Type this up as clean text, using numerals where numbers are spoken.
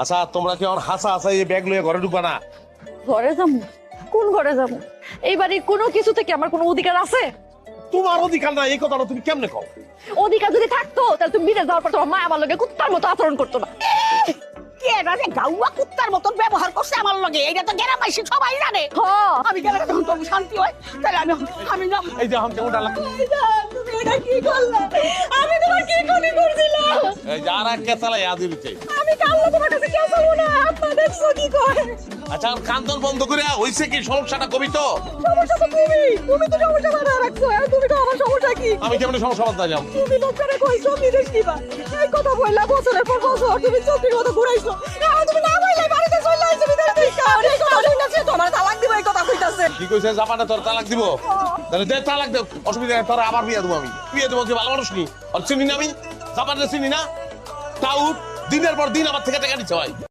আচ্ছা তোমরা কি আমার হাসা হাসা এই ব্যাগ লয়ে ঘরে ঢুকবা না? ঘরে যাবো? কোন ঘরে যাবো? এই বাড়ির কোনো কিছু থেকে আমার কোনো অধিকার আছে? তোমার অধিকার না, এই কথাটা তুমি কেমনে কও? অধিকার যদি থাকতো তাহলে তুমি বিদেশ যাওয়ার পর তোমার মা আমার লগে কুত্তার মতো আচরণ করতো না। কে রে গাউয়া কুত্তার মতন ব্যবহার করছে আমার লগে, এটা তো গ্রামবাসী সবাই জানে। আমি গেলে যখন তুমি শান্তি হয় তাহলে আমি যাব। এই যে আমাকে ওটা লাগবে। তুমি এটা কি করলে? আমি তোমার কি ক্ষতি করছিলাম? এই যারা কেসালা ইয়াদি দিতে। আমি কাল্লা তোমার কাছে কে যাবো না, আপনাদের কি করে? আচ্ছা আর কান্দন বন্ধ করে হইছে কি সমস্যাটা কবি তো? সমস্যা তো তুমি তো সমস্যা বাধা রাখছো, আর তুমি তো আমার সমস্যা কি? আমি কেমনে সমস্যা বাধা যাব? তুমি লোকটারে কইছো বিদেশ নিবা, এই কথা বললা বছরের পর বছর তুমি চোখের মতো ঘুরাইছো, এখন তুমি না বললে বাড়িতে চলে আসছো বিদেশ থেকে। এই কথা কইতাছে তোমার তালাক দিব, এই কথা কইতাছে। কি কইছে জাপানে তোর তালাক দিব? তাহলে দে তালাক দে, অসুবিধা নেই, তোর আবার বিয়ে দেবো আমি। বিয়ে দেবো কি ভালো মানুষ নি? আর চিনি না আমি? জাপানে চিনি না? তাও দিনের পর দিন আমার থেকে টাকা নিচ্ছে ভাই।